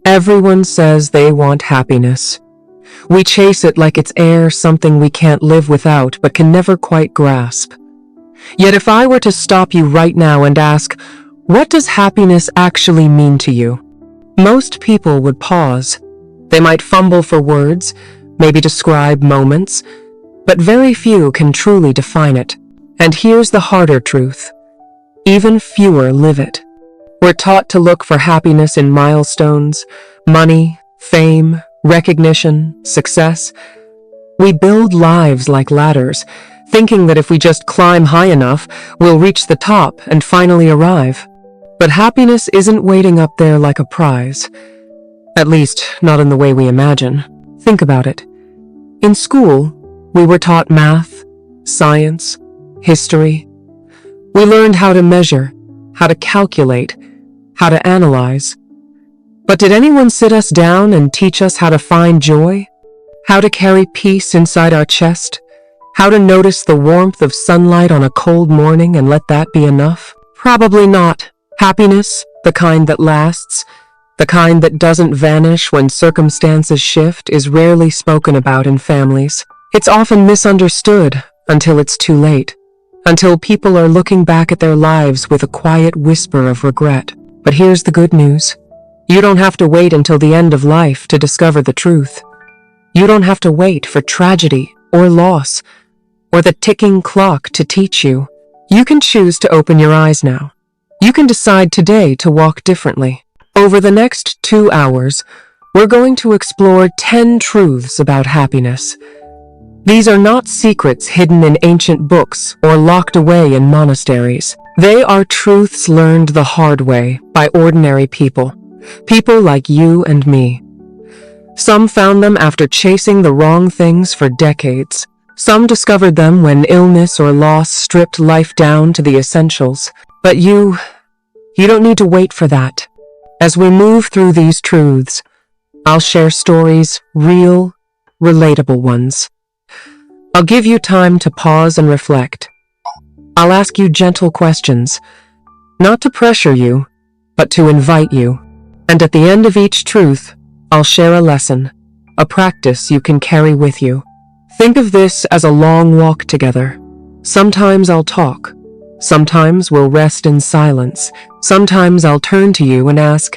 Everyone says they want happiness. We chase it like it's air, something we can't live without but can never quite grasp. Yet if I were to stop you right now and ask, what does happiness actually mean to you? Most people would pause. They might fumble for words, maybe describe moments, but very few can truly define it. And here's the harder truth. Even fewer live it. We're taught to look for happiness in milestones, money, fame, recognition, success. We build lives like ladders, thinking that if we just climb high enough, we'll reach the top and finally arrive. But happiness isn't waiting up there like a prize. At least, not in the way we imagine. Think about it. In school, we were taught math, science, history. We learned how to measure, how to calculate, how to analyze. But did anyone sit us down and teach us how to find joy? How to carry peace inside our chest? How to notice the warmth of sunlight on a cold morning and let that be enough? Probably not. Happiness, the kind that lasts, the kind that doesn't vanish when circumstances shift, is rarely spoken about in families. It's often misunderstood until it's too late, until people are looking back at their lives with a quiet whisper of regret. But here's the good news. You don't have to wait until the end of life to discover the truth. You don't have to wait for tragedy or loss or the ticking clock to teach you. You can choose to open your eyes now. You can decide today to walk differently. Over the next 2 hours, we're going to explore 10 truths about happiness. These are not secrets hidden in ancient books or locked away in monasteries. They are truths learned the hard way by ordinary people. People like you and me. Some found them after chasing the wrong things for decades. Some discovered them when illness or loss stripped life down to the essentials. But you don't need to wait for that. As we move through these truths, I'll share stories, real, relatable ones. I'll give you time to pause and reflect. I'll ask you gentle questions, not to pressure you, but to invite you. And at the end of each truth, I'll share a lesson, a practice you can carry with you. Think of this as a long walk together. Sometimes I'll talk. Sometimes we'll rest in silence. Sometimes I'll turn to you and ask,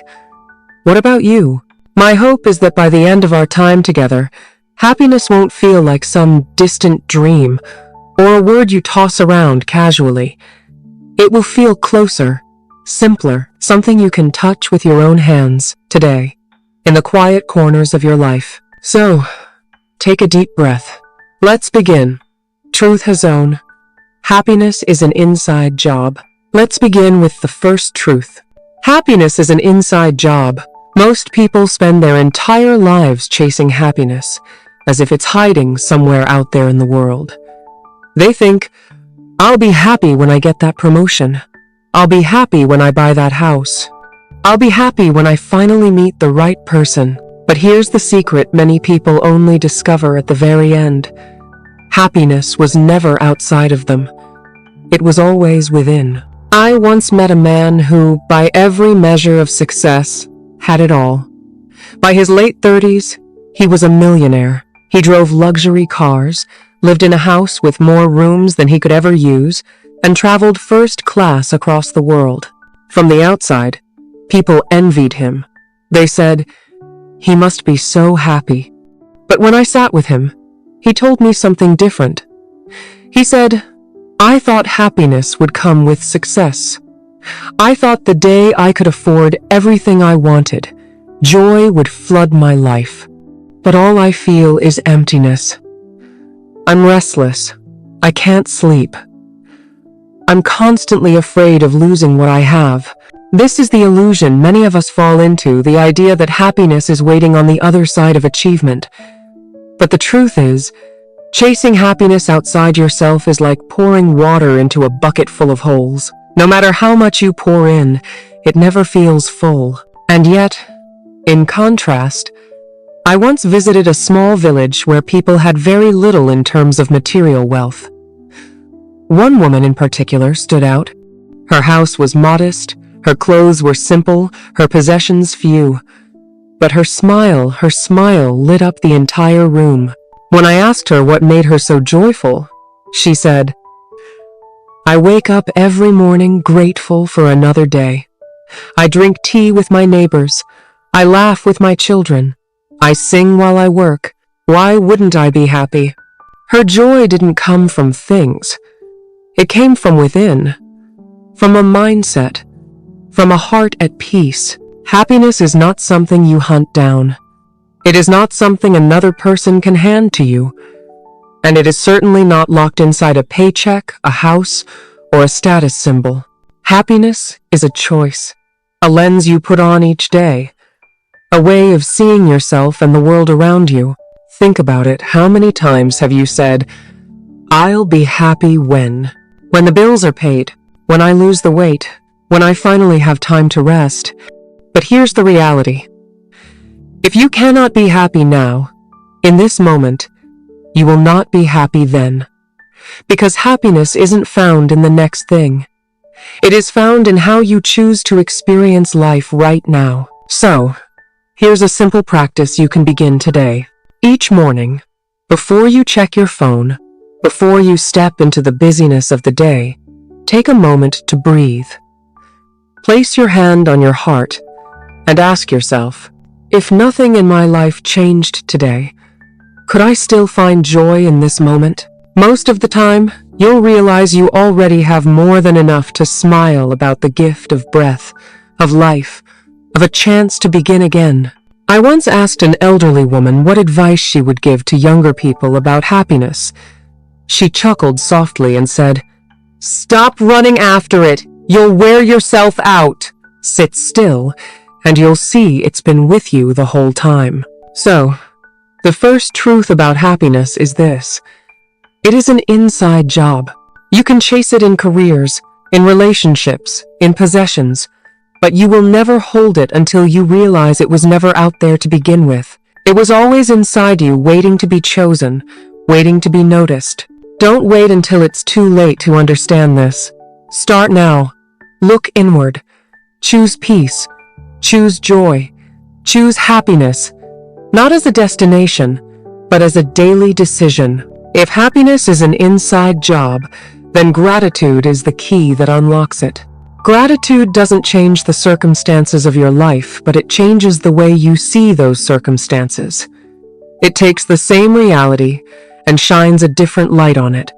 what about you? My hope is that by the end of our time together, happiness won't feel like some distant dream or a word you toss around casually. It will feel closer, simpler, something you can touch with your own hands today, in the quiet corners of your life. So, take a deep breath. Let's begin. Truth Hazone. Happiness is an inside job. Let's begin with the first truth. Happiness is an inside job. Most people spend their entire lives chasing happiness, as if it's hiding somewhere out there in the world. They think, I'll be happy when I get that promotion. I'll be happy when I buy that house. I'll be happy when I finally meet the right person. But here's the secret many people only discover at the very end. Happiness was never outside of them. It was always within. I once met a man who, by every measure of success, had it all. By his late 30s, he was a millionaire. He drove luxury cars, lived in a house with more rooms than he could ever use, and traveled first class across the world. From the outside, people envied him. They said, he must be so happy. But when I sat with him, he told me something different. He said, I thought happiness would come with success. I thought the day I could afford everything I wanted, joy would flood my life. But all I feel is emptiness. I'm restless. I can't sleep. I'm constantly afraid of losing what I have. This is the illusion many of us fall into, the idea that happiness is waiting on the other side of achievement. But the truth is, chasing happiness outside yourself is like pouring water into a bucket full of holes. No matter how much you pour in, it never feels full. And yet, in contrast, I once visited a small village where people had very little in terms of material wealth. One woman in particular stood out. Her house was modest, her clothes were simple, her possessions few. But her smile lit up the entire room. When I asked her what made her so joyful, she said, "I wake up every morning grateful for another day. I drink tea with my neighbors. I laugh with my children. I sing while I work. Why wouldn't I be happy?" Her joy didn't come from things. It came from within, from a mindset, from a heart at peace. Happiness is not something you hunt down. It is not something another person can hand to you. And it is certainly not locked inside a paycheck, a house, or a status symbol. Happiness is a choice, a lens you put on each day, a way of seeing yourself and the world around you. Think about it. How many times have you said, "I'll be happy when the bills are paid, when I lose the weight, when I finally have time to rest"? But here's the reality. If you cannot be happy now, in this moment, you will not be happy then. Because happiness isn't found in the next thing. It is found in how you choose to experience life right now. So, here's a simple practice you can begin today. Each morning, before you check your phone, before you step into the busyness of the day, take a moment to breathe. Place your hand on your heart and ask yourself, if nothing in my life changed today, could I still find joy in this moment? Most of the time, you'll realize you already have more than enough to smile about the gift of breath, of life, of a chance to begin again. I once asked an elderly woman what advice she would give to younger people about happiness. She chuckled softly and said, "Stop running after it. You'll wear yourself out. Sit still, and you'll see it's been with you the whole time." So, the first truth about happiness is this. It is an inside job. You can chase it in careers, in relationships, in possessions, but you will never hold it until you realize it was never out there to begin with. It was always inside you, waiting to be chosen, waiting to be noticed. Don't wait until it's too late to understand this. Start now. Look inward. Choose peace. Choose joy. Choose happiness. Not as a destination, but as a daily decision. If happiness is an inside job, then gratitude is the key that unlocks it. Gratitude doesn't change the circumstances of your life, but it changes the way you see those circumstances. It takes the same reality and shines a different light on it.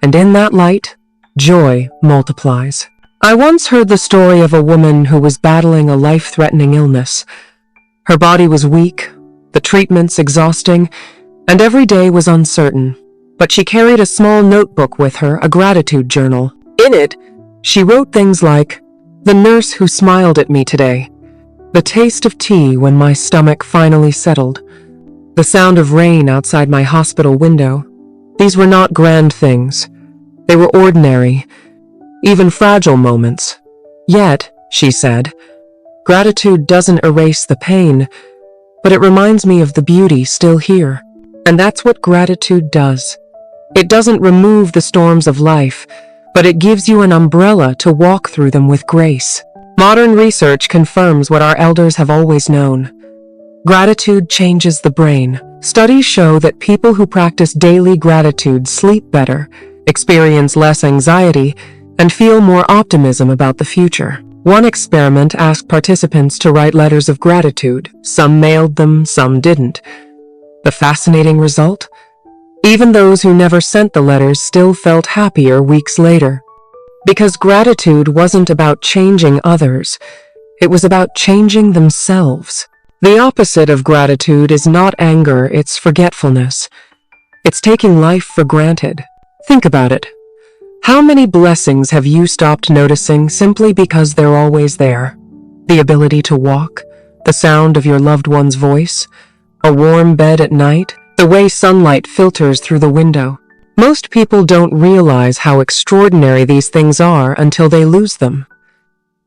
And in that light, joy multiplies. I once heard the story of a woman who was battling a life-threatening illness. Her body was weak, the treatments exhausting, and every day was uncertain. But she carried a small notebook with her, a gratitude journal. In it, she wrote things like, "The nurse who smiled at me today, the taste of tea when my stomach finally settled, the sound of rain outside my hospital window." These were not grand things. They were ordinary, even fragile moments. Yet, she said, gratitude doesn't erase the pain, but it reminds me of the beauty still here. And that's what gratitude does. It doesn't remove the storms of life, but it gives you an umbrella to walk through them with grace. Modern research confirms what our elders have always known. Gratitude changes the brain. Studies show that people who practice daily gratitude sleep better, experience less anxiety, and feel more optimism about the future. One experiment asked participants to write letters of gratitude. Some mailed them, some didn't. The fascinating result? Even those who never sent the letters still felt happier weeks later. Because gratitude wasn't about changing others, it was about changing themselves. The opposite of gratitude is not anger, it's forgetfulness. It's taking life for granted. Think about it. How many blessings have you stopped noticing simply because they're always there? The ability to walk, the sound of your loved one's voice, a warm bed at night, the way sunlight filters through the window. Most people don't realize how extraordinary these things are until they lose them.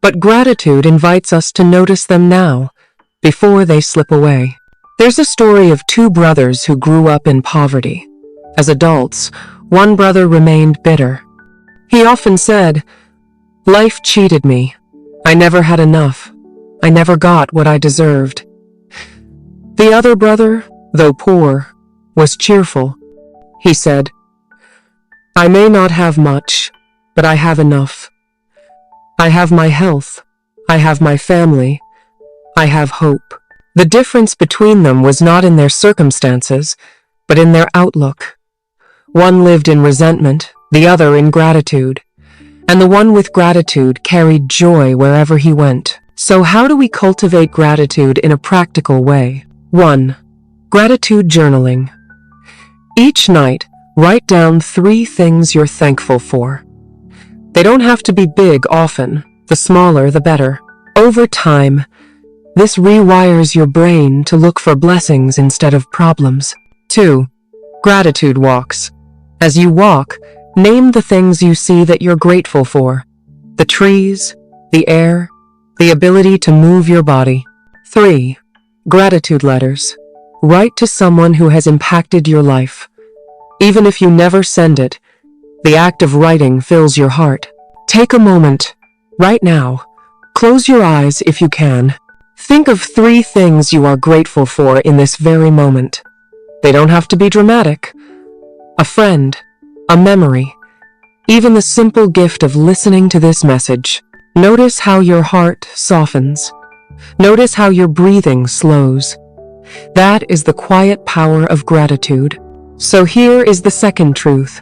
But gratitude invites us to notice them now, before they slip away. There's a story of two brothers who grew up in poverty. As adults, one brother remained bitter. He often said, "Life cheated me. I never had enough. I never got what I deserved." The other brother, though poor, was cheerful. He said, "I may not have much, but I have enough. I have my health. I have my family. I have hope." The difference between them was not in their circumstances, but in their outlook. One lived in resentment, the other in gratitude. And the one with gratitude carried joy wherever he went. So how do we cultivate gratitude in a practical way? 1. Gratitude journaling. Each night, write down 3 things you're thankful for. They don't have to be big often. The smaller, the better. Over time, this rewires your brain to look for blessings instead of problems. 2. Gratitude walks. As you walk, name the things you see that you're grateful for. The trees, the air, the ability to move your body. 3. Gratitude letters. Write to someone who has impacted your life. Even if you never send it, the act of writing fills your heart. Take a moment, right now. Close your eyes if you can. Think of 3 things you are grateful for in this very moment. They don't have to be dramatic. A friend, a memory, even the simple gift of listening to this message. Notice how your heart softens. Notice how your breathing slows. That is the quiet power of gratitude. So here is the second truth.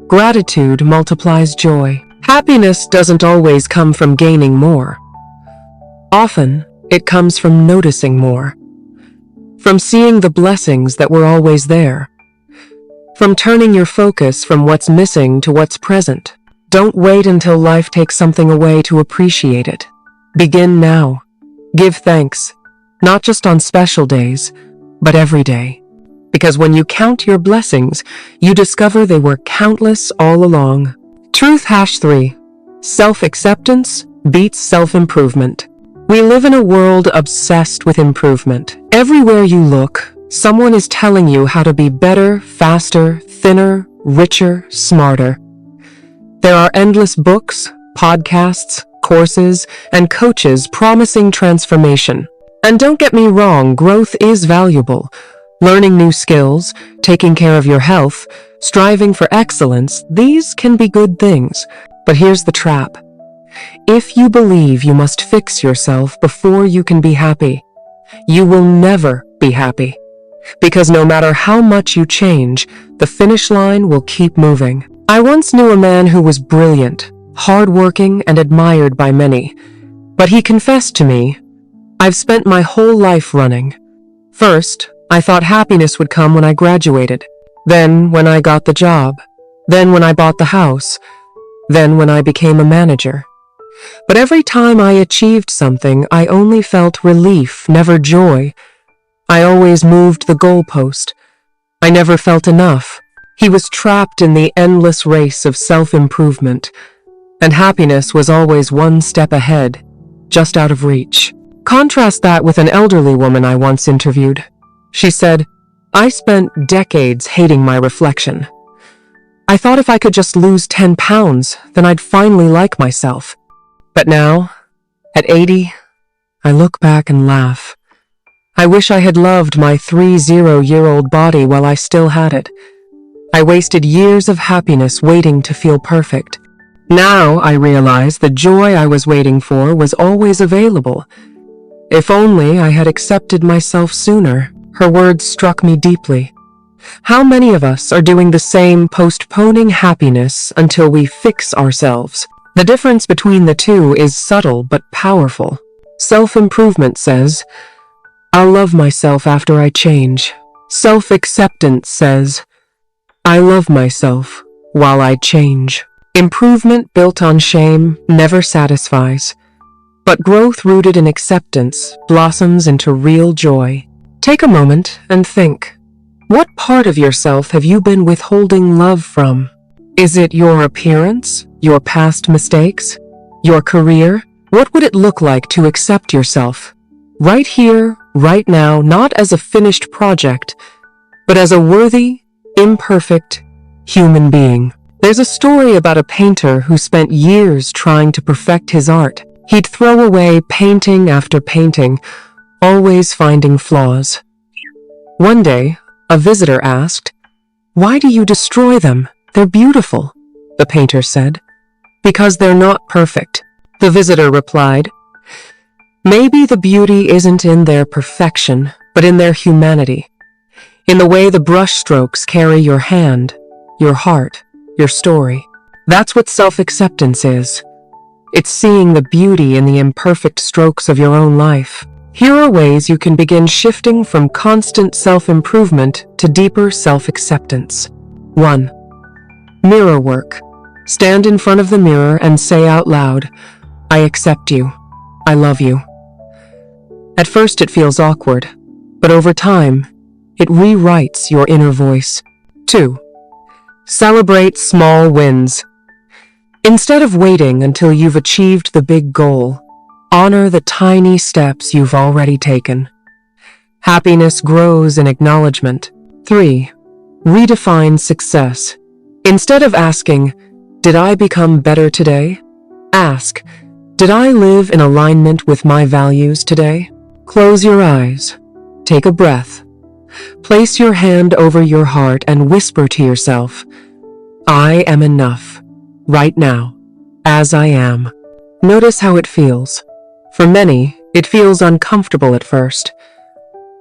Gratitude multiplies joy. Happiness doesn't always come from gaining more. Often, it comes from noticing more. From seeing the blessings that were always there. From turning your focus from what's missing to what's present. Don't wait until life takes something away to appreciate it. Begin now. Give thanks, not just on special days, but every day. Because when you count your blessings, you discover they were countless all along. Truth #3. Self-acceptance beats self-improvement. We live in a world obsessed with improvement. Everywhere you look, someone is telling you how to be better, faster, thinner, richer, smarter. There are endless books, podcasts, courses, and coaches promising transformation. And don't get me wrong, growth is valuable. Learning new skills, taking care of your health, striving for excellence, these can be good things. But here's the trap. If you believe you must fix yourself before you can be happy, you will never be happy. Because no matter how much you change, the finish line will keep moving. I once knew a man who was brilliant, hardworking, and admired by many. But he confessed to me, "I've spent my whole life running. First, I thought happiness would come when I graduated. Then when I got the job. Then when I bought the house. Then when I became a manager. But every time I achieved something, I only felt relief, never joy. I always moved the goalpost. I never felt enough." He was trapped in the endless race of self-improvement, and happiness was always one step ahead, just out of reach. Contrast that with an elderly woman I once interviewed. She said, "I spent decades hating my reflection. I thought if I could just lose 10 pounds, then I'd finally like myself. But now, at 80, I look back and laugh. I wish I had loved my 30-year-old body while I still had it. I wasted years of happiness waiting to feel perfect. Now I realize the joy I was waiting for was always available. If only I had accepted myself sooner." Her words struck me deeply. How many of us are doing the same, postponing happiness until we fix ourselves? The difference between the two is subtle but powerful. Self-improvement says, "I'll love myself after I change." Self-acceptance says, "I love myself while I change." Improvement built on shame never satisfies, but growth rooted in acceptance blossoms into real joy. Take a moment and think. What part of yourself have you been withholding love from? Is it your appearance, your past mistakes, your career? What would it look like to accept yourself? Right here, right now, not as a finished project, but as a worthy, imperfect human being. There's a story about a painter who spent years trying to perfect his art. He'd throw away painting after painting, always finding flaws. One day, a visitor asked, "Why do you destroy them? They're beautiful." The painter said, "Because they're not perfect." The visitor replied, "Maybe the beauty isn't in their perfection, but in their humanity, in the way the brushstrokes carry your hand, your heart, your story. That's what self-acceptance is. It's seeing the beauty in the imperfect strokes of your own life." Here are ways you can begin shifting from constant self-improvement to deeper self-acceptance. 1. Mirror work. Stand in front of the mirror and say out loud, "I accept you. I love you." At first it feels awkward, but over time, it rewrites your inner voice. 2. Celebrate small wins. Instead of waiting until you've achieved the big goal, honor the tiny steps you've already taken. Happiness grows in acknowledgement. 3. Redefine success. Instead of asking, "Did I become better today?" ask, "Did I live in alignment with my values today?" Close your eyes. Take a breath. Place your hand over your heart and whisper to yourself, "I am enough, right now, as I am." Notice how it feels. For many, it feels uncomfortable at first,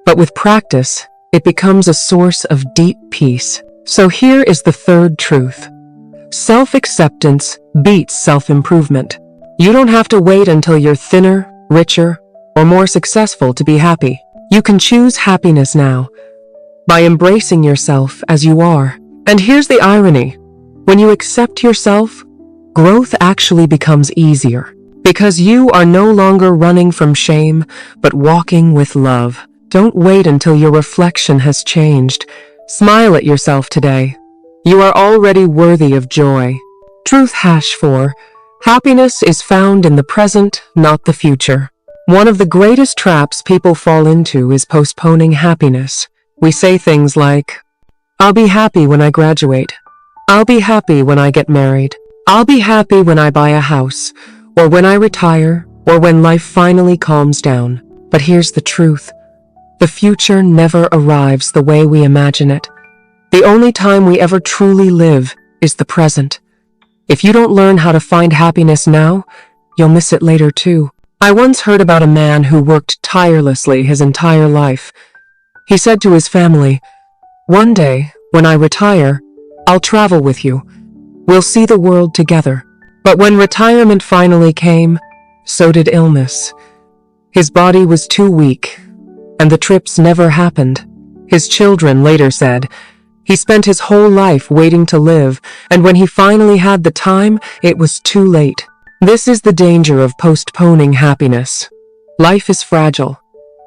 but with practice, it becomes a source of deep peace. So here is the third truth. Self-acceptance beats self-improvement. You don't have to wait until you're thinner, richer, or more successful to be happy. You can choose happiness now by embracing yourself as you are. And here's the irony. When you accept yourself, growth actually becomes easier. Because you are no longer running from shame, but walking with love. Don't wait until your reflection has changed. Smile at yourself today. You are already worthy of joy. Truth #4. Happiness is found in the present, not the future. One of the greatest traps people fall into is postponing happiness. We say things like, "I'll be happy when I graduate. I'll be happy when I get married. I'll be happy when I buy a house, or when I retire, or when life finally calms down." But here's the truth. The future never arrives the way we imagine it. The only time we ever truly live is the present. If you don't learn how to find happiness now, you'll miss it later too. I once heard about a man who worked tirelessly his entire life. He said to his family, "One day, when I retire, I'll travel with you. We'll see the world together." But when retirement finally came, so did illness. His body was too weak, and the trips never happened. His children later said, "He spent his whole life waiting to live, and when he finally had the time, it was too late." This is the danger of postponing happiness. Life is fragile.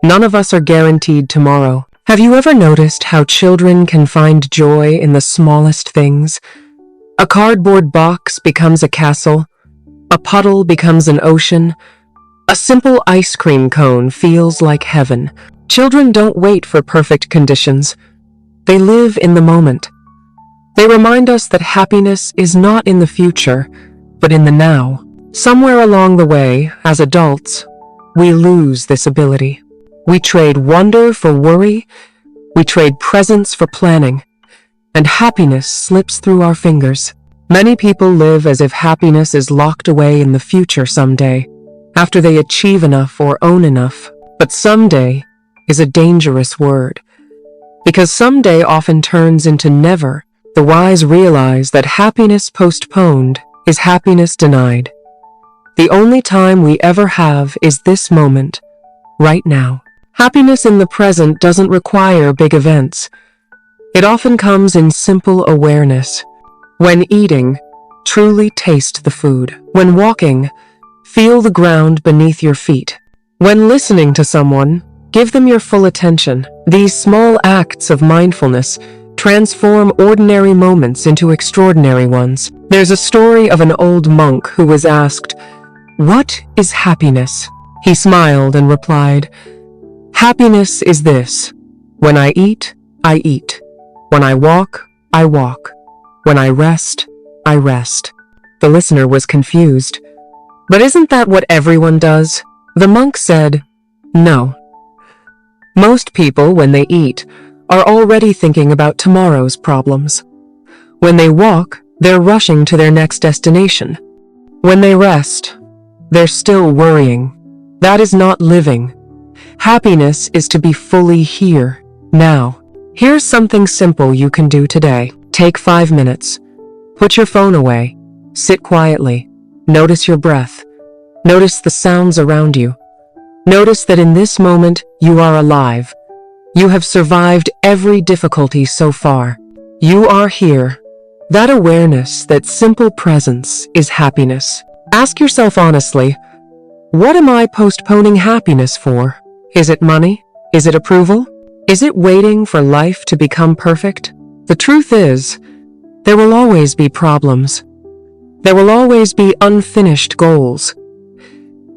None of us are guaranteed tomorrow. Have you ever noticed how children can find joy in the smallest things? A cardboard box becomes a castle. A puddle becomes an ocean. A simple ice cream cone feels like heaven. Children don't wait for perfect conditions. They live in the moment. They remind us that happiness is not in the future, but in the now. Somewhere along the way, as adults, we lose this ability. We trade wonder for worry. We trade presence for planning. And happiness slips through our fingers. Many people live as if happiness is locked away in the future someday, after they achieve enough or own enough. But someday is a dangerous word, because someday often turns into never. The wise realize that happiness postponed is happiness denied. The only time we ever have is this moment, right now. Happiness in the present doesn't require big events. It often comes in simple awareness. When eating, truly taste the food. When walking, feel the ground beneath your feet. When listening to someone, give them your full attention. These small acts of mindfulness transform ordinary moments into extraordinary ones. There's a story of an old monk who was asked, "What is happiness?" He smiled and replied, "Happiness is this. When I eat, I eat. When I walk, I walk. When I rest, I rest." The listener was confused. "But isn't that what everyone does?" The monk said, "No. Most people, when they eat, are already thinking about tomorrow's problems. When they walk, they're rushing to their next destination. When they rest, they're still worrying. That is not living. Happiness is to be fully here, now. Here's something simple you can do today. Take 5 minutes. Put your phone away. Sit quietly. Notice your breath. Notice the sounds around you. Notice that in this moment, you are alive. You have survived every difficulty so far. You are here. That awareness, that simple presence, is happiness. Ask yourself honestly, what am I postponing happiness for? Is it money? Is it approval? Is it waiting for life to become perfect? The truth is, there will always be problems. There will always be unfinished goals.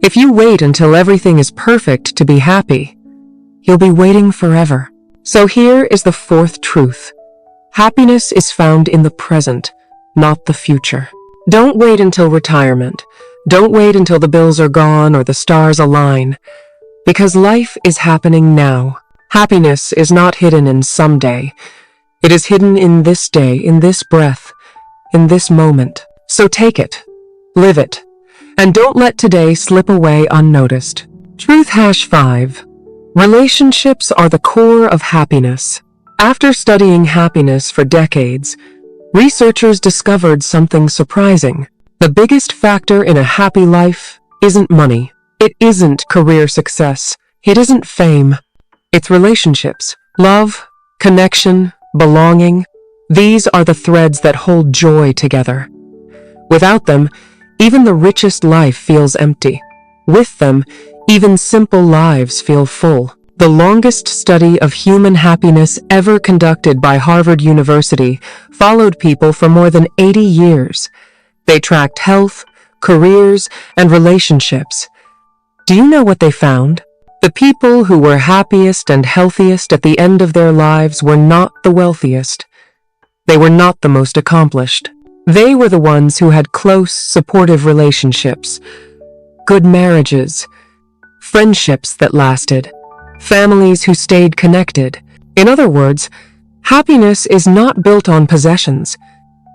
If you wait until everything is perfect to be happy, you'll be waiting forever. So here is the fourth truth. Happiness is found in the present, not the future. Don't wait until retirement. Don't wait until the bills are gone or the stars align. Because life is happening now. Happiness is not hidden in someday. It is hidden in this day, in this breath, in this moment. So take it, live it, and don't let today slip away unnoticed. Truth #5. Relationships are the core of happiness. After studying happiness for decades, researchers discovered something surprising. The biggest factor in a happy life isn't money. It isn't career success. It isn't fame. It's relationships. Love, connection, belonging. These are the threads that hold joy together. Without them, even the richest life feels empty. With them, even simple lives feel full. The longest study of human happiness ever conducted by Harvard University followed people for more than 80 years. They tracked health, careers, and relationships. Do you know what they found? The people who were happiest and healthiest at the end of their lives were not the wealthiest. They were not the most accomplished. They were the ones who had close, supportive relationships, good marriages, friendships that lasted, families who stayed connected. In other words, happiness is not built on possessions.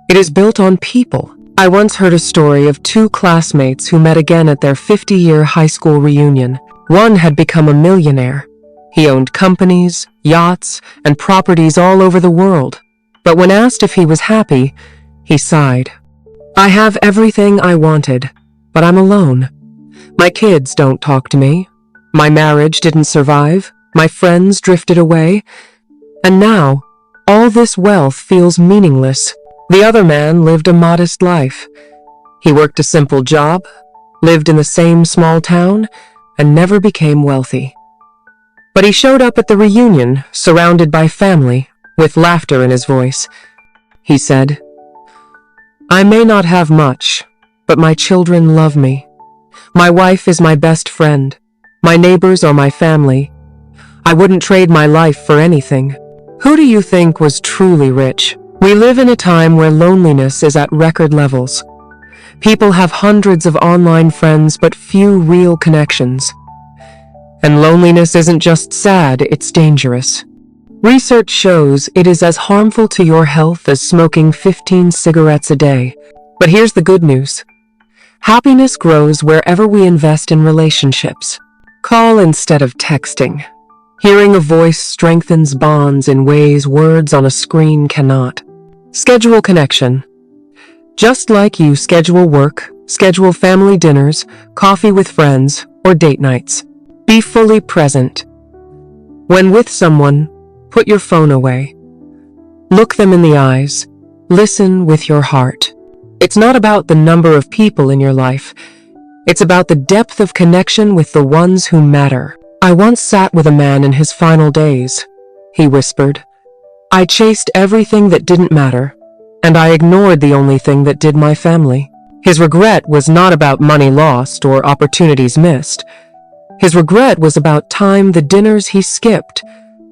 It is built on people. I once heard a story of two classmates who met again at their 50-year high school reunion. One had become a millionaire. He owned companies, yachts, and properties all over the world. But when asked if he was happy, he sighed. "I have everything I wanted, but I'm alone. My kids don't talk to me. My marriage didn't survive. My friends drifted away. And now, all this wealth feels meaningless." The other man lived a modest life. He worked a simple job, lived in the same small town, and never became wealthy. But he showed up at the reunion, surrounded by family, with laughter in his voice. He said, "I may not have much, but my children love me. My wife is my best friend. My neighbors are my family. I wouldn't trade my life for anything." Who do you think was truly rich? We live in a time where loneliness is at record levels. People have hundreds of online friends but few real connections. And loneliness isn't just sad, it's dangerous. Research shows it is as harmful to your health as smoking 15 cigarettes a day. But here's the good news. Happiness grows wherever we invest in relationships. Call instead of texting. Hearing a voice strengthens bonds in ways words on a screen cannot. Schedule connection. Just like you schedule work, schedule family dinners, coffee with friends, or date nights. Be fully present. When with someone, put your phone away. Look them in the eyes. Listen with your heart. It's not about the number of people in your life. It's about the depth of connection with the ones who matter. I once sat with a man in his final days. He whispered, "I chased everything that didn't matter, and I ignored the only thing that did my family." His regret was not about money lost or opportunities missed. His regret was about time, the dinners he skipped,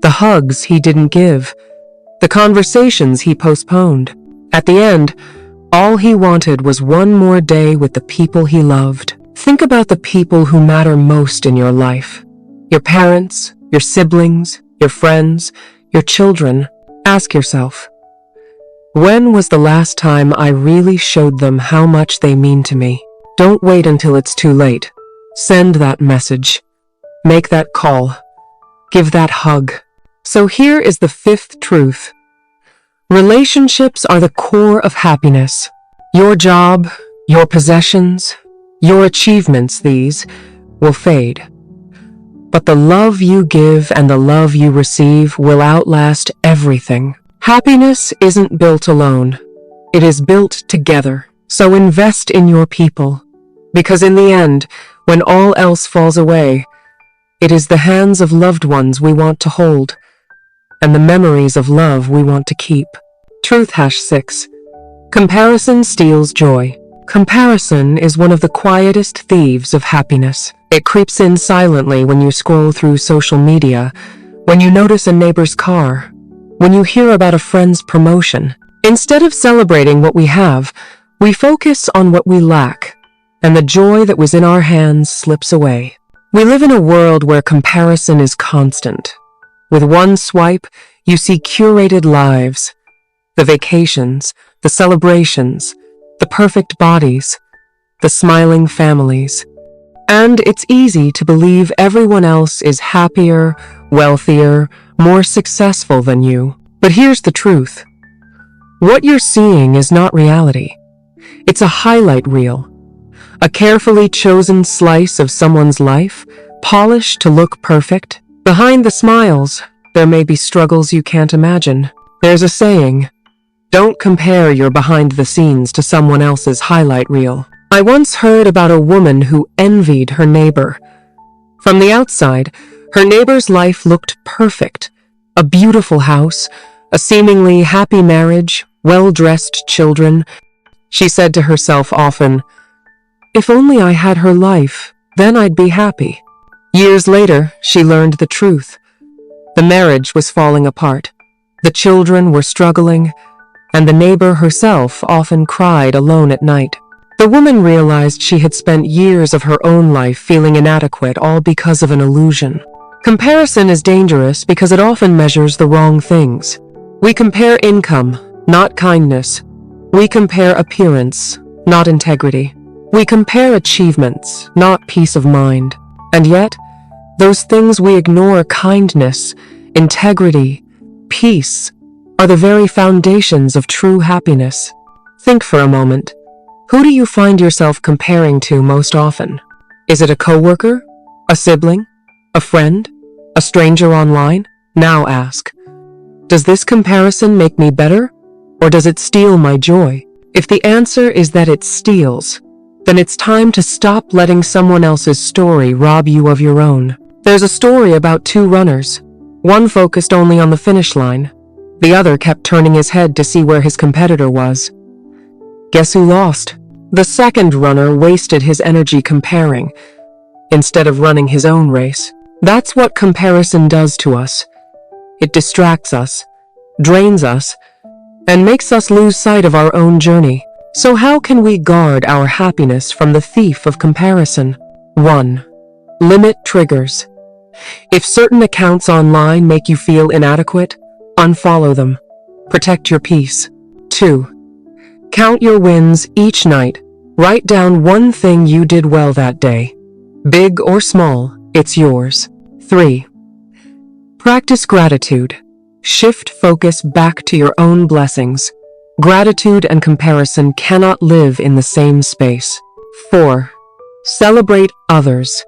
the hugs he didn't give, the conversations he postponed. At the end, all he wanted was one more day with the people he loved. Think about the people who matter most in your life. Your parents, your siblings, your friends, your children. Ask yourself, when was the last time I really showed them how much they mean to me? Don't wait until it's too late. Send that message. Make that call. Give that hug. So here is the fifth truth. Relationships are the core of happiness. Your job, your possessions, your achievements, these will fade. But the love you give and the love you receive will outlast everything. Happiness isn't built alone. It is built together. So invest in your people. Because in the end, when all else falls away, it is the hands of loved ones we want to hold, and the memories of love we want to keep. Truth #6. Comparison steals joy. Comparison is one of the quietest thieves of happiness. It creeps in silently when you scroll through social media, when you notice a neighbor's car, when you hear about a friend's promotion. Instead of celebrating what we have, we focus on what we lack, and the joy that was in our hands slips away. We live in a world where comparison is constant. With one swipe, you see curated lives, the vacations, the celebrations, the perfect bodies, the smiling families. And it's easy to believe everyone else is happier, wealthier, more successful than you. But here's the truth. What you're seeing is not reality. It's a highlight reel. A carefully chosen slice of someone's life, polished to look perfect. Behind the smiles, there may be struggles you can't imagine. There's a saying, don't compare your behind the scenes to someone else's highlight reel. I once heard about a woman who envied her neighbor. From the outside, her neighbor's life looked perfect. A beautiful house, a seemingly happy marriage, well-dressed children. She said to herself often, if only I had her life, then I'd be happy. Years later, she learned the truth. The marriage was falling apart. The children were struggling, and the neighbor herself often cried alone at night. The woman realized she had spent years of her own life feeling inadequate, all because of an illusion. Comparison is dangerous because it often measures the wrong things. We compare income, not kindness. We compare appearance, not integrity. We compare achievements, not peace of mind. And yet, those things we ignore, kindness, integrity, peace, are the very foundations of true happiness. Think for a moment. Who do you find yourself comparing to most often? Is it a coworker? A sibling? A friend? A stranger online? Now ask, does this comparison make me better? Or does it steal my joy? If the answer is that it steals, then it's time to stop letting someone else's story rob you of your own. There's a story about two runners. One focused only on the finish line. The other kept turning his head to see where his competitor was. Guess who lost? The second runner wasted his energy comparing, instead of running his own race. That's what comparison does to us. It distracts us, drains us, and makes us lose sight of our own journey. So how can we guard our happiness from the thief of comparison? 1. Limit triggers. If certain accounts online make you feel inadequate, unfollow them. Protect your peace. 2. Count your wins each night. Write down one thing you did well that day. Big or small, it's yours. 3. Practice gratitude. Shift focus back to your own blessings. Gratitude and comparison cannot live in the same space. 4. Celebrate others.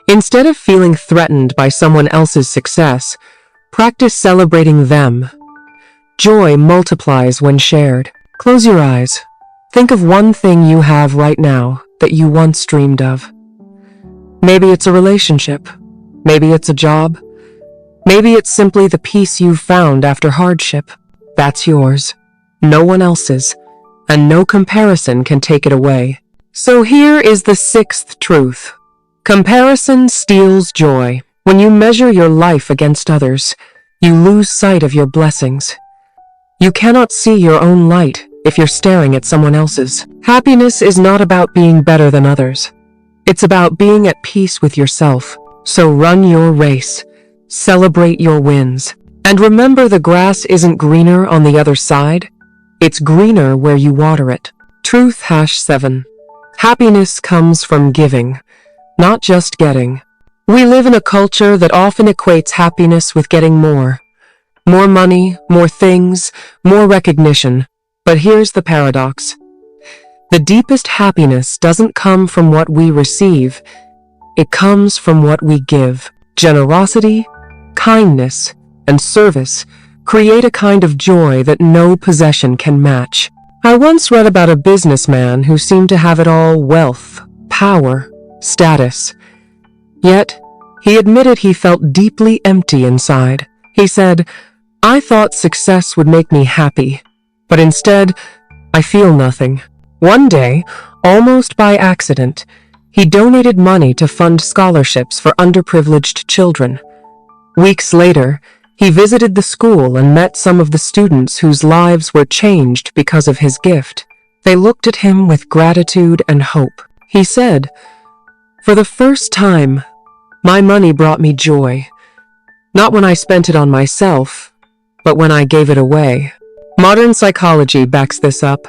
Instead of feeling threatened by someone else's success, practice celebrating them. Joy multiplies when shared. Close your eyes. Think of one thing you have right now that you once dreamed of. Maybe it's a relationship. Maybe it's a job. Maybe it's simply the peace you've found after hardship. That's yours. No one else's, and no comparison can take it away. So here is the 6th truth. Comparison steals joy. When you measure your life against others, you lose sight of your blessings. You cannot see your own light if you're staring at someone else's. Happiness is not about being better than others. It's about being at peace with yourself. So run your race. Celebrate your wins. And remember, the grass isn't greener on the other side. It's greener where you water it. Truth #7. Happiness comes from giving, not just getting. We live in a culture that often equates happiness with getting more. More money, more things, more recognition. But here's the paradox. The deepest happiness doesn't come from what we receive. It comes from what we give. Generosity, kindness, and service create a kind of joy that no possession can match. I once read about a businessman who seemed to have it all: wealth, power, status. Yet, he admitted he felt deeply empty inside. He said, "I thought success would make me happy, but instead, I feel nothing." One day, almost by accident, he donated money to fund scholarships for underprivileged children. Weeks later, he visited the school and met some of the students whose lives were changed because of his gift. They looked at him with gratitude and hope. He said, "For the first time, my money brought me joy. Not when I spent it on myself, but when I gave it away." Modern psychology backs this up.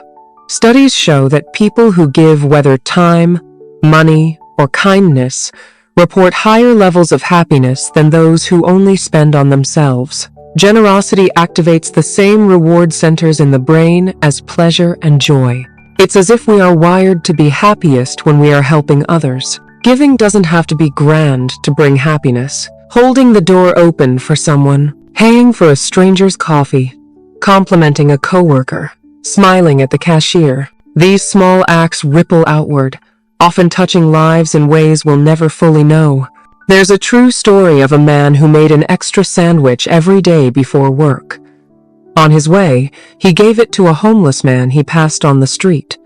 Studies show that people who give, whether time, money, or kindness, report higher levels of happiness than those who only spend on themselves. Generosity activates the same reward centers in the brain as pleasure and joy. It's as if we are wired to be happiest when we are helping others. Giving doesn't have to be grand to bring happiness. Holding the door open for someone, paying for a stranger's coffee, complimenting a coworker, smiling at the cashier. These small acts ripple outward, often touching lives in ways we'll never fully know. There's a true story of a man who made an extra sandwich every day before work. On his way, he gave it to a homeless man he passed on the street.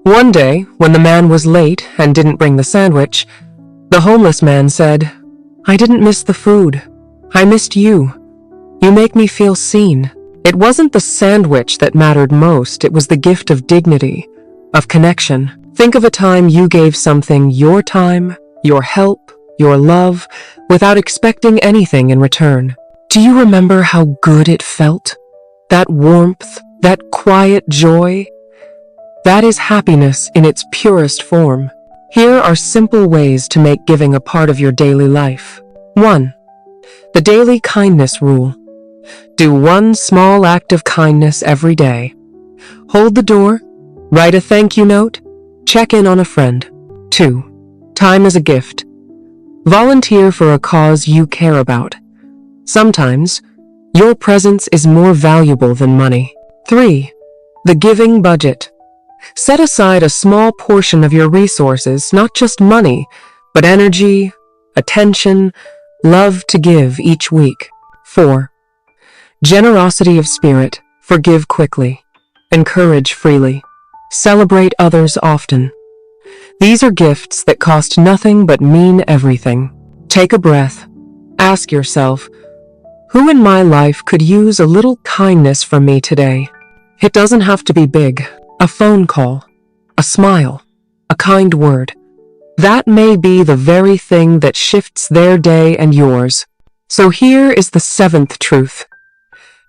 One day, when the man was late and didn't bring the sandwich, the homeless man said, "I didn't miss the food. I missed you. You make me feel seen." It wasn't the sandwich that mattered most, it was the gift of dignity, of connection. Think of a time you gave something your time, your help, your love, without expecting anything in return. Do you remember how good it felt? That warmth, that quiet joy? That is happiness in its purest form. Here are simple ways to make giving a part of your daily life. 1. The daily kindness rule. Do one small act of kindness every day. Hold the door, write a thank you note, check in on a friend. 2. Time is a gift. Volunteer for a cause you care about. Sometimes, your presence is more valuable than money. 3. The giving budget. Set aside a small portion of your resources, not just money, but energy, attention, love to give each week. 4. Generosity of spirit. Forgive quickly. Encourage freely. Celebrate others often. These are gifts that cost nothing but mean everything. Take a breath. Ask yourself, who in my life could use a little kindness from me today? It doesn't have to be big. A phone call, a smile, a kind word. That may be the very thing that shifts their day and yours. So here is the 7th truth.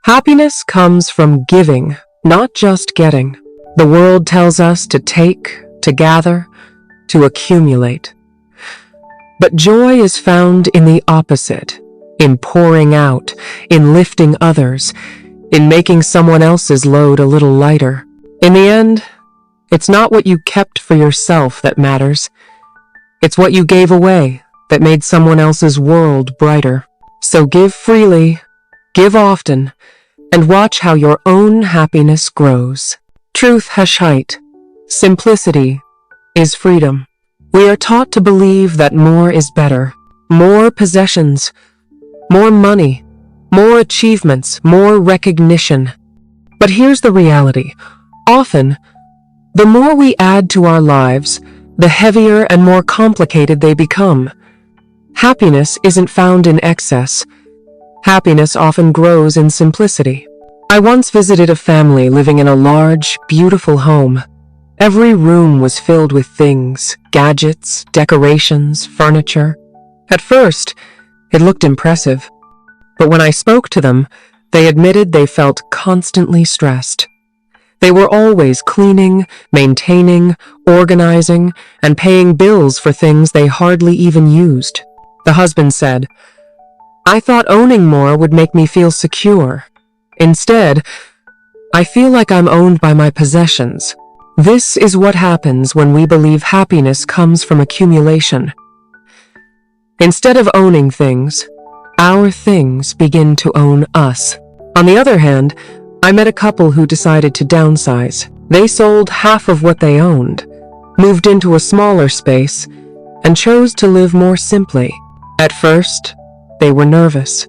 Happiness comes from giving, not just getting. The world tells us to take, to gather, to accumulate. But joy is found in the opposite, in pouring out, in lifting others, in making someone else's load a little lighter. In the end, it's not what you kept for yourself that matters. It's what you gave away that made someone else's world brighter. So give freely, give often, and watch how your own happiness grows. Truth #8. Simplicity is freedom. We are taught to believe that more is better. More possessions, more money, more achievements, more recognition. But here's the reality. Often, the more we add to our lives, the heavier and more complicated they become. Happiness isn't found in excess. Happiness often grows in simplicity. I once visited a family living in a large, beautiful home. Every room was filled with things, gadgets, decorations, furniture. At first, it looked impressive. But when I spoke to them, they admitted they felt constantly stressed. They were always cleaning, maintaining, organizing, and paying bills for things they hardly even used. The husband said, "I thought owning more would make me feel secure. Instead, I feel like I'm owned by my possessions." This is what happens when we believe happiness comes from accumulation. Instead of owning things, our things begin to own us. On the other hand, I met a couple who decided to downsize. They sold half of what they owned, moved into a smaller space, and chose to live more simply. At first, they were nervous.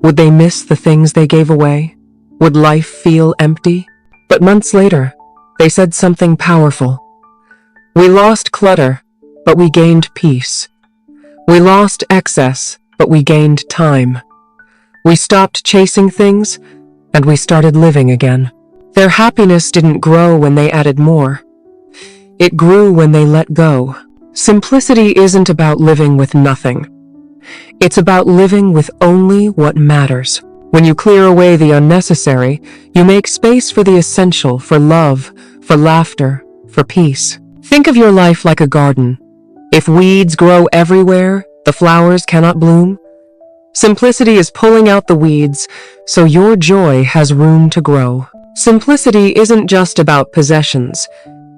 Would they miss the things they gave away? Would life feel empty? But months later, they said something powerful. "We lost clutter, but we gained peace. We lost excess, but we gained time. We stopped chasing things, and we started living again." Their happiness didn't grow when they added more. It grew when they let go. Simplicity isn't about living with nothing. It's about living with only what matters. When you clear away the unnecessary, you make space for the essential, for love, for laughter, for peace. Think of your life like a garden. If weeds grow everywhere, the flowers cannot bloom. Simplicity is pulling out the weeds so your joy has room to grow. Simplicity isn't just about possessions.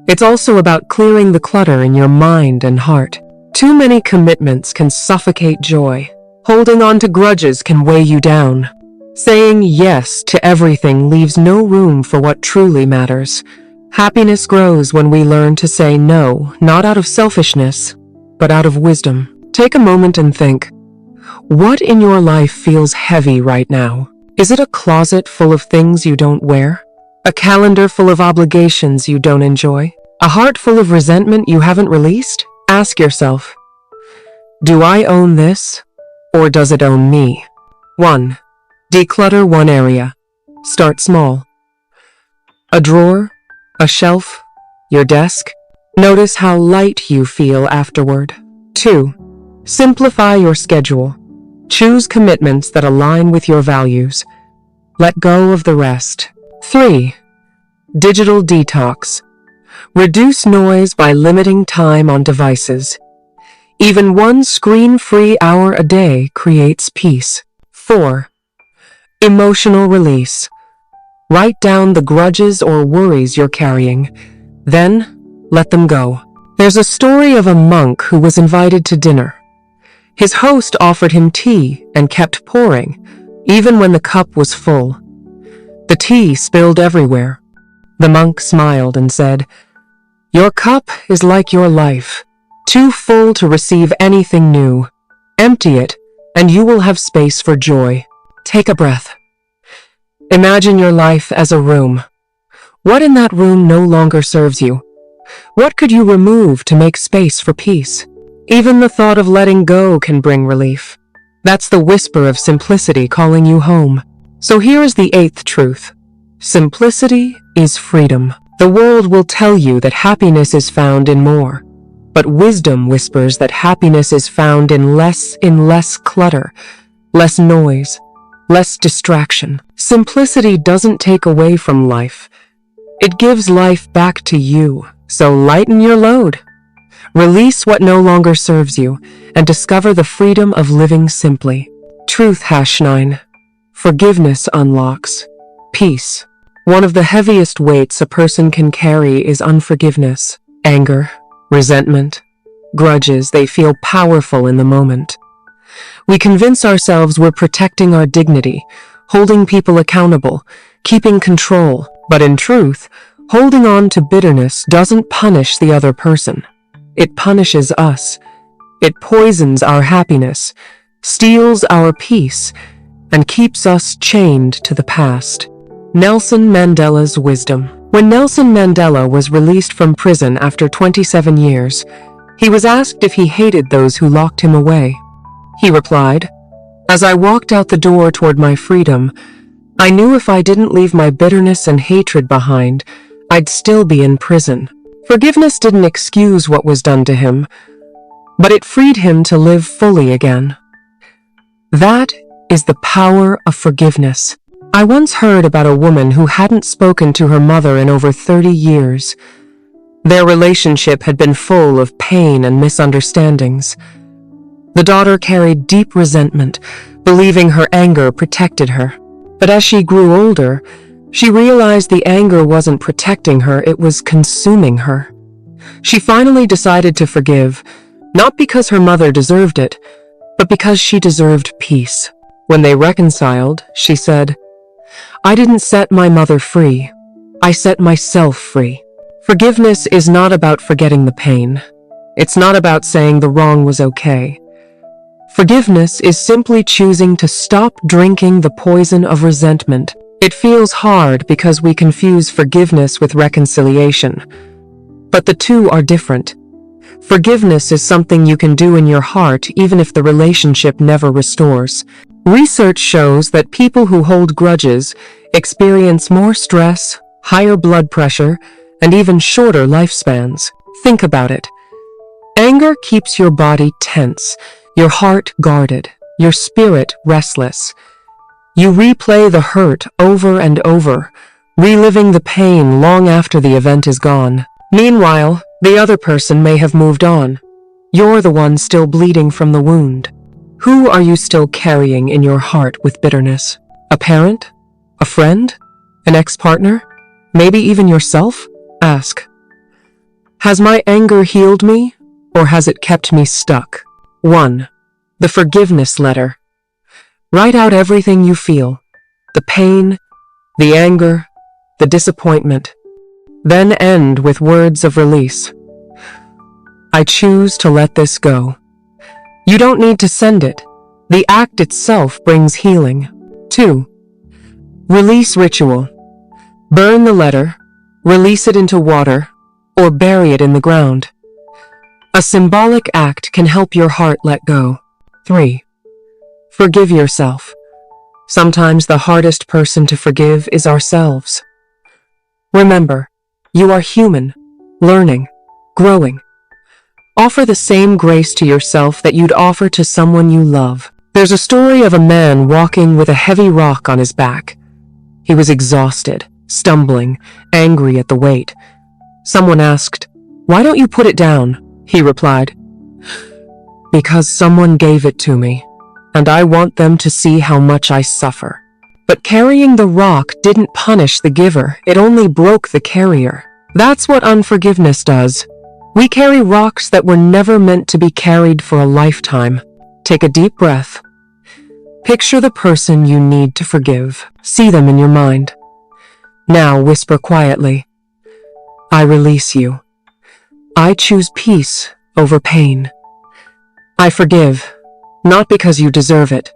It's also about clearing the clutter in your mind and heart. Too many commitments can suffocate joy. Holding on to grudges can weigh you down. Saying yes to everything leaves no room for what truly matters. Happiness grows when we learn to say no, not out of selfishness, but out of wisdom. Take a moment and think, what in your life feels heavy right now? Is it a closet full of things you don't wear? A calendar full of obligations you don't enjoy? A heart full of resentment you haven't released? Ask yourself, do I own this, or does it own me? 1. Declutter one area. Start small. A drawer, a shelf, your desk. Notice how light you feel afterward. 2. Simplify your schedule. Choose commitments that align with your values. Let go of the rest. 3. Digital detox. Reduce noise by limiting time on devices. Even one screen-free hour a day creates peace. 4. Emotional release. Write down the grudges or worries you're carrying. Then, let them go. There's a story of a monk who was invited to dinner. His host offered him tea and kept pouring, even when the cup was full. The tea spilled everywhere. The monk smiled and said, "Your cup is like your life, too full to receive anything new. Empty it, and you will have space for joy." Take a breath. Imagine your life as a room. What in that room no longer serves you? What could you remove to make space for peace? Even the thought of letting go can bring relief. That's the whisper of simplicity calling you home. So here is the 8th truth. Simplicity is freedom. The world will tell you that happiness is found in more, but wisdom whispers that happiness is found in less clutter, less noise, less distraction. Simplicity doesn't take away from life. It gives life back to you. So lighten your load. Release what no longer serves you and discover the freedom of living simply. Truth #9. Forgiveness unlocks peace. One of the heaviest weights a person can carry is unforgiveness. Anger, resentment, grudges, they feel powerful in the moment. We convince ourselves we're protecting our dignity, holding people accountable, keeping control. But in truth, holding on to bitterness doesn't punish the other person. It punishes us. It poisons our happiness, steals our peace, and keeps us chained to the past. Nelson Mandela's wisdom. When Nelson Mandela was released from prison after 27 years, he was asked if he hated those who locked him away. He replied, "As I walked out the door toward my freedom, I knew if I didn't leave my bitterness and hatred behind, I'd still be in prison." Forgiveness didn't excuse what was done to him, but it freed him to live fully again. That is the power of forgiveness. I once heard about a woman who hadn't spoken to her mother in over 30 years. Their relationship had been full of pain and misunderstandings. The daughter carried deep resentment, believing her anger protected her. But as she grew older, she realized the anger wasn't protecting her, it was consuming her. She finally decided to forgive, not because her mother deserved it, but because she deserved peace. When they reconciled, she said, "I didn't set my mother free. I set myself free." Forgiveness is not about forgetting the pain. It's not about saying the wrong was okay. Forgiveness is simply choosing to stop drinking the poison of resentment. It feels hard because we confuse forgiveness with reconciliation. But the two are different. Forgiveness is something you can do in your heart even if the relationship never restores. Research shows that people who hold grudges experience more stress, higher blood pressure, and even shorter lifespans. Think about it. Anger keeps your body tense, your heart guarded, your spirit restless. You replay the hurt over and over, reliving the pain long after the event is gone. Meanwhile, the other person may have moved on. You're the one still bleeding from the wound. Who are you still carrying in your heart with bitterness? A parent? A friend? An ex-partner? Maybe even yourself? Ask. Has my anger healed me, or has it kept me stuck? 1. The forgiveness letter. Write out everything you feel. The pain, the anger, the disappointment. Then end with words of release. I choose to let this go. You don't need to send it. The act itself brings healing. 2. Release ritual. Burn the letter, release it into water, or bury it in the ground. A symbolic act can help your heart let go. 3. Forgive yourself. Sometimes the hardest person to forgive is ourselves. Remember, you are human, learning, growing. Offer the same grace to yourself that you'd offer to someone you love. There's a story of a man walking with a heavy rock on his back. He was exhausted, stumbling, angry at the weight. Someone asked, "Why don't you put it down?" He replied, "Because someone gave it to me, and I want them to see how much I suffer." But carrying the rock didn't punish the giver, it only broke the carrier. That's what unforgiveness does. We carry rocks that were never meant to be carried for a lifetime. Take a deep breath. Picture the person you need to forgive. See them in your mind. Now whisper quietly, "I release you. I choose peace over pain. I forgive, not because you deserve it,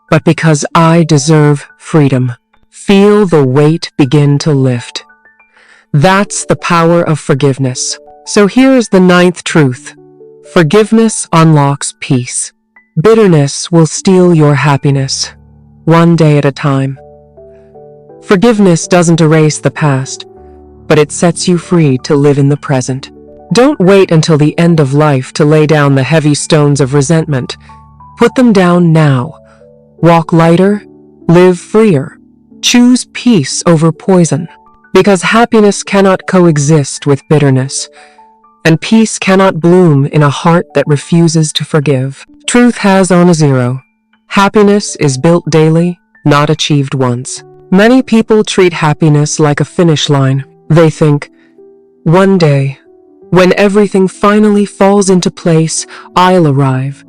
but because I deserve freedom." Feel the weight begin to lift. That's the power of forgiveness. So here's the 9th truth. Forgiveness unlocks peace. Bitterness will steal your happiness, one day at a time. Forgiveness doesn't erase the past, but it sets you free to live in the present. Don't wait until the end of life to lay down the heavy stones of resentment. Put them down now. Walk lighter, live freer. Choose peace over poison. Because happiness cannot coexist with bitterness, and peace cannot bloom in a heart that refuses to forgive. Truth has on a zero. Happiness is built daily, not achieved once. Many people treat happiness like a finish line. They think, one day, when everything finally falls into place, I'll arrive.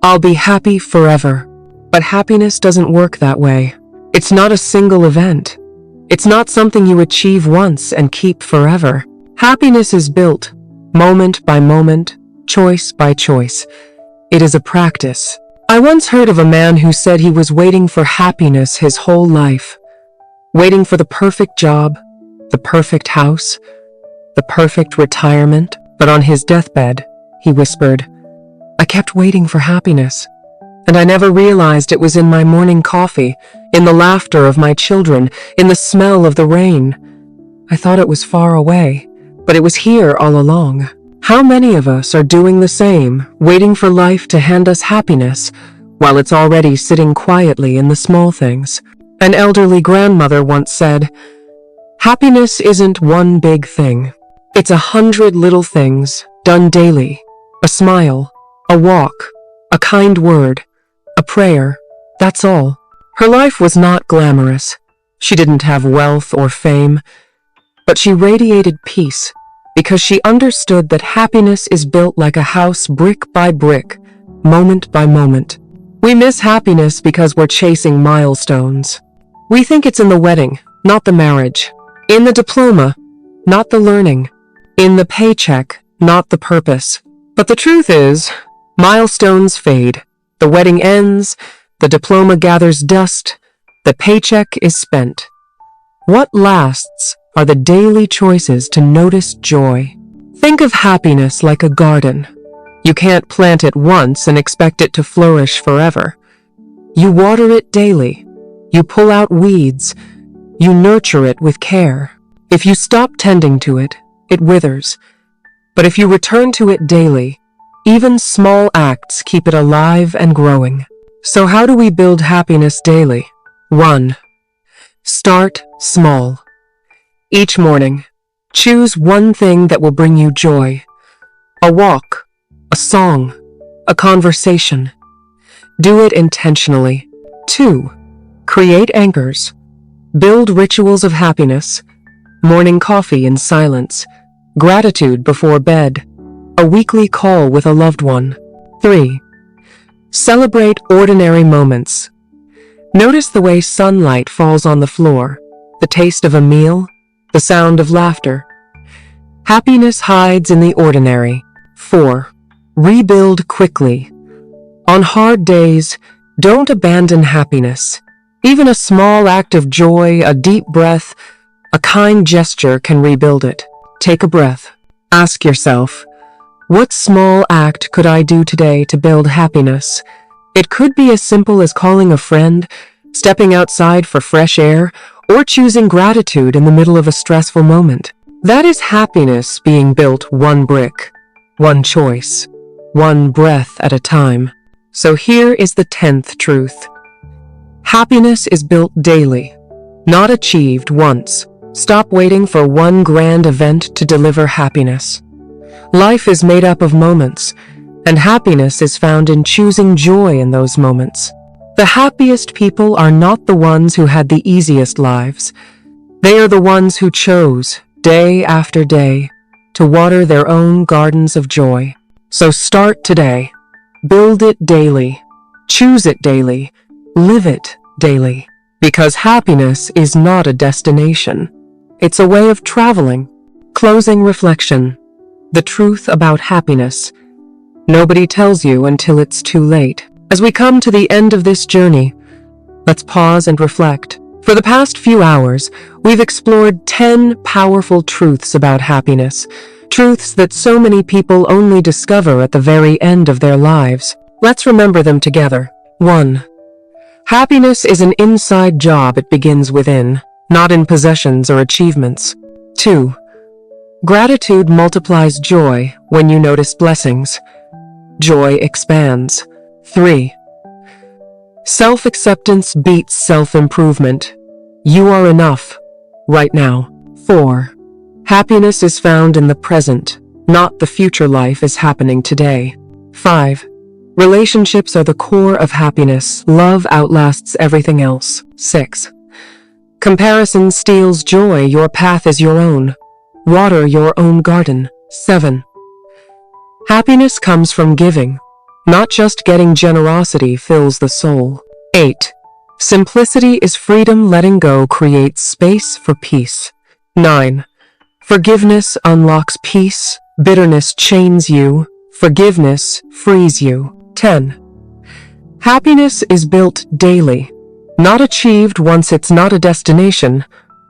I'll be happy forever. But happiness doesn't work that way. It's not a single event. It's not something you achieve once and keep forever. Happiness is built, moment by moment, choice by choice. It is a practice. I once heard of a man who said he was waiting for happiness his whole life. Waiting for the perfect job, the perfect house, the perfect retirement. But on his deathbed, he whispered, "I kept waiting for happiness. And I never realized it was in my morning coffee, in the laughter of my children, in the smell of the rain. I thought it was far away, but it was here all along." How many of us are doing the same, waiting for life to hand us happiness, while it's already sitting quietly in the small things. An elderly grandmother once said, "Happiness isn't one big thing. It's 100 little things done daily. A smile, a walk, a kind word, a prayer. That's all." Her life was not glamorous. She didn't have wealth or fame, but she radiated peace because she understood that happiness is built like a house brick by brick, moment by moment. We miss happiness because we're chasing milestones. We think it's in the wedding, not the marriage. In the diploma, not the learning. In the paycheck, not the purpose. But the truth is, milestones fade. The wedding ends, the diploma gathers dust, the paycheck is spent. What lasts are the daily choices to notice joy. Think of happiness like a garden. You can't plant it once and expect it to flourish forever. You water it daily. You pull out weeds. You nurture it with care. If you stop tending to it, it withers. But if you return to it daily, even small acts keep it alive and growing. So how do we build happiness daily? 1. Start small. Each morning, choose one thing that will bring you joy. A walk, a song, a conversation. Do it intentionally. 2. Create anchors. Build rituals of happiness. Morning coffee in silence. Gratitude before bed. A weekly call with a loved one. 3. Celebrate ordinary moments. Notice the way sunlight falls on the floor, the taste of a meal, the sound of laughter. Happiness hides in the ordinary. 4. Rebuild quickly. On hard days, don't abandon happiness. Even a small act of joy, a deep breath, a kind gesture can rebuild it. Take a breath. Ask yourself, what small act could I do today to build happiness? It could be as simple as calling a friend, stepping outside for fresh air, or choosing gratitude in the middle of a stressful moment. That is happiness being built one brick, one choice, one breath at a time. So here is the 10th truth. Happiness is built daily, not achieved once. Stop waiting for one grand event to deliver happiness. Life is made up of moments, and happiness is found in choosing joy in those moments. The happiest people are not the ones who had the easiest lives. They are the ones who chose, day after day, to water their own gardens of joy. So start today. Build it daily. Choose it daily. Live it daily. Because happiness is not a destination. It's a way of traveling. Closing reflection. The truth about happiness. Nobody tells you until it's too late. As we come to the end of this journey, let's pause and reflect. For the past few hours, we've explored 10 powerful truths about happiness. Truths that so many people only discover at the very end of their lives. Let's remember them together. 1. Happiness is an inside job. It begins within, not in possessions or achievements. 2. Gratitude multiplies joy when you notice blessings. Joy expands. 3. Self-acceptance beats self-improvement. You are enough, right now. 4. Happiness is found in the present, not the future. Life is happening today. 5. Relationships are the core of happiness. Love outlasts everything else. 6. Comparison steals joy. Your path is your own. Water your own garden. 7. Happiness comes from giving. Not just getting. Generosity fills the soul. 8. Simplicity is freedom. Letting go creates space for peace. 9. Forgiveness unlocks peace. Bitterness chains you. Forgiveness frees you. 10. Happiness is built daily. Not achieved once. It's not a destination,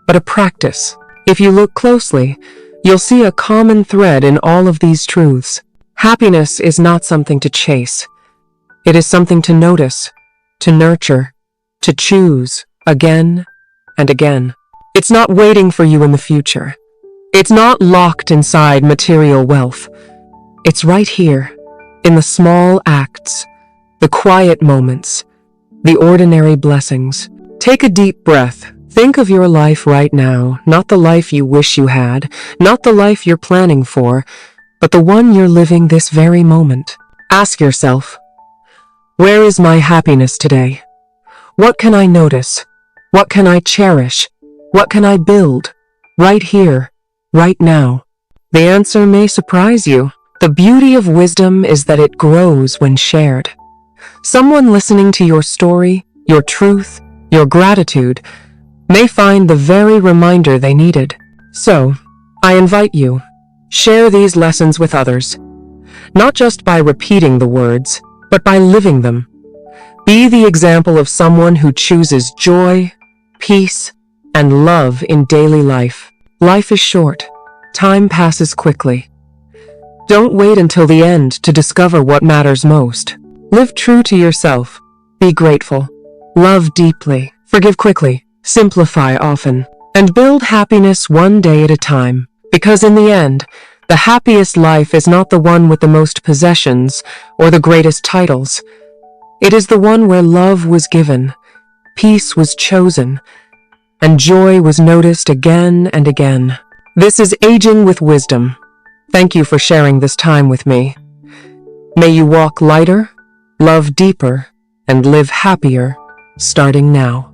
but a practice. If you look closely, you'll see a common thread in all of these truths. Happiness is not something to chase. It is something to notice, to nurture, to choose again and again. It's not waiting for you in the future. It's not locked inside material wealth. It's right here, in the small acts, the quiet moments, the ordinary blessings. Take a deep breath. Think of your life right now, not the life you wish you had, not the life you're planning for, but the one you're living this very moment. Ask yourself, where is my happiness today? What can I notice? What can I cherish? What can I build? Right here, right now. The answer may surprise you. The beauty of wisdom is that it grows when shared. Someone listening to your story, your truth, your gratitude, may find the very reminder they needed. So, I invite you, share these lessons with others, not just by repeating the words, but by living them. Be the example of someone who chooses joy, peace, and love in daily life. Life is short. Time passes quickly. Don't wait until the end to discover what matters most. Live true to yourself. Be grateful. Love deeply. Forgive quickly. Simplify often. And build happiness one day at a time. Because in the end, the happiest life is not the one with the most possessions or the greatest titles. It is the one where love was given, peace was chosen, and joy was noticed again and again. This is Aging with Wisdom. Thank you for sharing this time with me. May you walk lighter, love deeper, and live happier, starting now.